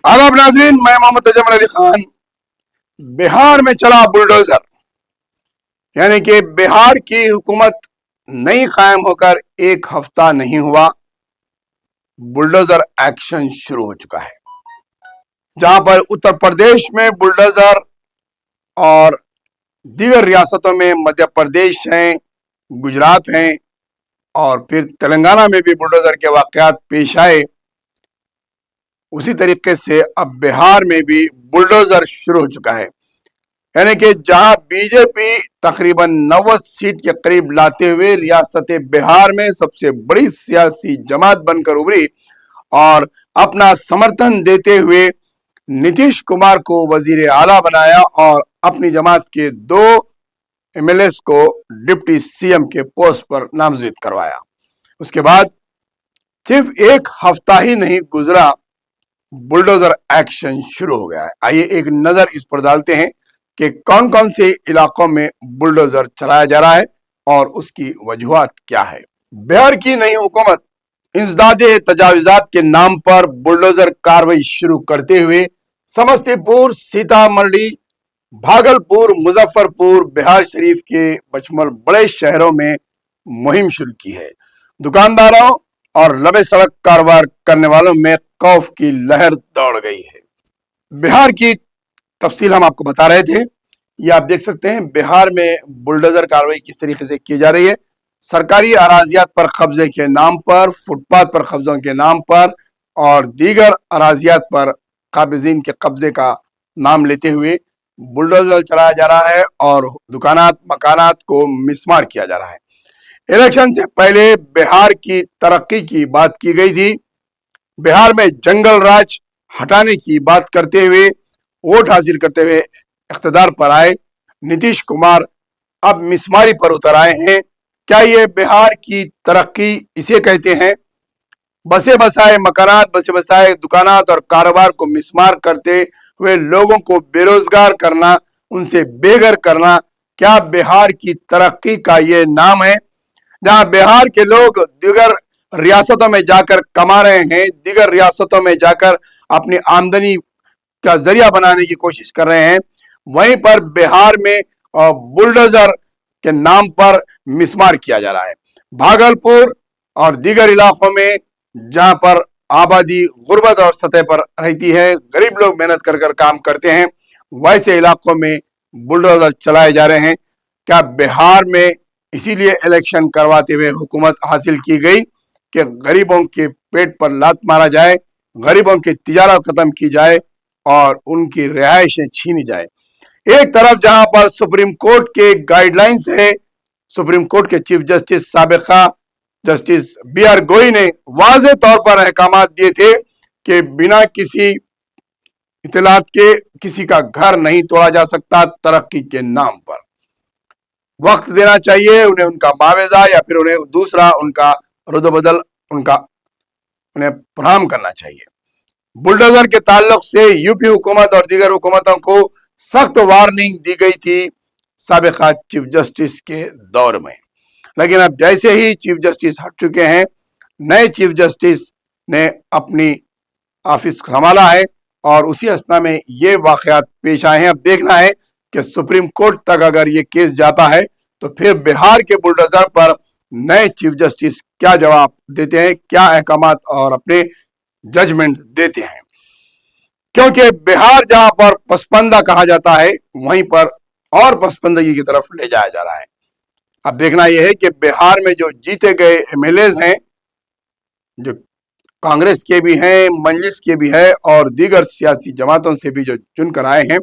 आदाब नाजरीन, मैं मोहम्मद तजम्मुल अली खान। बिहार में चला बुलडोजर, यानी कि बिहार की हुकूमत नई कायम होकर एक हफ्ता नहीं हुआ, बुलडोजर एक्शन शुरू हो चुका है। जहां पर उत्तर प्रदेश में बुलडोजर और दीगर रियासतों में मध्य प्रदेश हैं, गुजरात हैं और फिर तेलंगाना में भी बुलडोजर के वाकयात पेश आए, उसी तरीके से अब बिहार में भी बुलडोजर शुरू हो चुका है। यानी कि जहां बीजेपी तकरीबन 90 सीट के करीब लाते हुए रियासत बिहार में सबसे बड़ी सियासी जमात बनकर उभरी और अपना समर्थन देते हुए नीतीश कुमार को वजीर आला बनाया और अपनी जमात के 2 एमएलएस को डिप्टी सीएम के पोस्ट पर नामजद करवाया। उसके बाद सिर्फ एक हफ्ता ही नहीं गुजरा, बुलडोजर एक्शन शुरू हो गया है। आइए एक नजर इस पर डालते हैं कि कौन कौन से इलाकों में बुलडोजर चलाया जा रहा है और उसकी वजूहात क्या है। बिहार की नई हुकूमत इंसदादे तजाविजात के नाम पर बुलडोजर कार्रवाई शुरू करते हुए समस्तीपुर, सीतामढ़ी, भागलपुर, मुजफ्फरपुर, बिहार शरीफ के बशमूल बड़े शहरों में मुहिम शुरू की है। दुकानदारों और लंबे सड़क कारोबार करने वालों में खौफ की लहर दौड़ गई है। बिहार की तफसील हम आपको बता रहे थे, ये आप देख सकते हैं बिहार में बुलडोजर कार्रवाई किस तरीके से की जा रही है। सरकारी अराजियात पर कब्जे के नाम पर, फुटपाथ पर कब्जों के नाम पर और दीगर अराजियात पर काबिजीन के कब्जे का नाम लेते हुए बुलडोजर चलाया जा रहा है और दुकानात मकानात को मिसमार किया जा रहा है। इलेक्शन से पहले बिहार की तरक्की की बात की गई थी। बिहार में जंगल राज हटाने की बात करते हुए, वोट हासिल करते हुए इख्तिदार पर आए नीतीश कुमार अब मिसमारी पर उतर आए हैं। क्या ये बिहार की तरक्की इसे कहते हैं? बसे बसाए मकानात, बसे बसाए दुकानात और कारोबार को मिसमार करते हुए लोगों को बेरोजगार करना, उनसे बेघर करना, क्या बिहार की तरक्की का ये नाम है? जहां बिहार के लोग दीगर रियासतों में जाकर कमा रहे हैं, दीगर रियासतों में जाकर अपनी आमदनी का जरिया बनाने की कोशिश कर रहे हैं, वहीं पर बिहार में बुलडोजर के नाम पर मिसमार किया जा रहा है। भागलपुर और दीगर इलाकों में जहां पर आबादी गुर्बत और सतह पर रहती है, गरीब लोग मेहनत कर कर काम करते हैं, वैसे इलाकों में बुलडोजर चलाए जा रहे हैं। क्या बिहार में इसीलिए इलेक्शन करवाते हुए हुकूमत हासिल की गई कि गरीबों के पेट पर लात मारा जाए, गरीबों की तिजारत खत्म की जाए और उनकी रिहाइशें छीनी जाए। एक तरफ जहां पर सुप्रीम कोर्ट के गाइडलाइंस है, सुप्रीम कोर्ट के चीफ जस्टिस साबिका जस्टिस BR गोई ने वाज़े तौर पर अहकामात दिए थे कि बिना किसी इतलात के किसी का घर नहीं तोड़ा जा सकता तरक्की के नाम पर। वक्त देना चाहिए उन्हें, उनका मुआवजा या फिर उन्हें दूसरा उनका रुदबदल उन्हें फराहम करना चाहिए। बुलडोजर के ताल्लुक से यूपी हुकूमत और दीगर हुकूमतों को सख्त वार्निंग दी गई थी साबिका चीफ जस्टिस के दौर में, लेकिन अब जैसे ही चीफ जस्टिस हट चुके हैं, नए चीफ जस्टिस ने अपनी ऑफिस संभाला है और उसी अवस्था में ये वाकयात पेश आए हैं। अब देखना है कि सुप्रीम कोर्ट तक अगर ये केस जाता है तो फिर बिहार के बुलडोजर पर नए चीफ जस्टिस क्या जवाब देते हैं, क्या अहकामात और अपने जजमेंट देते हैं। क्योंकि बिहार जहां पर पसपंदा कहा जाता है, वहीं पर और पसपंदगी की तरफ ले जाया जा रहा है। अब देखना यह है कि बिहार में जो जीते गए एमएलए हैं, जो कांग्रेस के भी हैं, मंजलिस के भी है और दीगर सियासी जमातों से भी जो चुनकर आए हैं,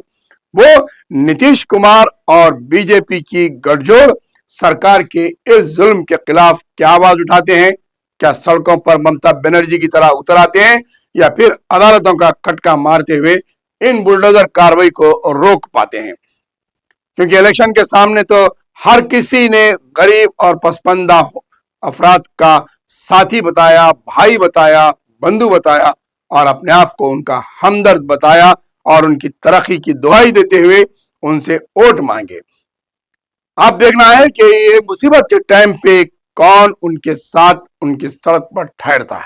वो नीतीश कुमार और बीजेपी की गठजोड़ सरकार के इस जुल्म के खिलाफ क्या आवाज उठाते हैं? क्या सड़कों पर ममता बनर्जी की तरह उतर आते हैं या फिर अदालतों का खटका मारते हुए इन बुलडोजर कार्रवाई को रोक पाते हैं? क्योंकि इलेक्शन के सामने तो हर किसी ने गरीब और पसपंदा अफराद का साथी बताया, भाई बताया, बंधु बताया और अपने आप को उनका हमदर्द बताया और उनकी तरक्की की दुहाई देते हुए उनसे वोट मांगे। अब देखना है कि ये मुसीबत के टाइम पे कौन उनके साथ उनकी सड़क पर ठहरता है।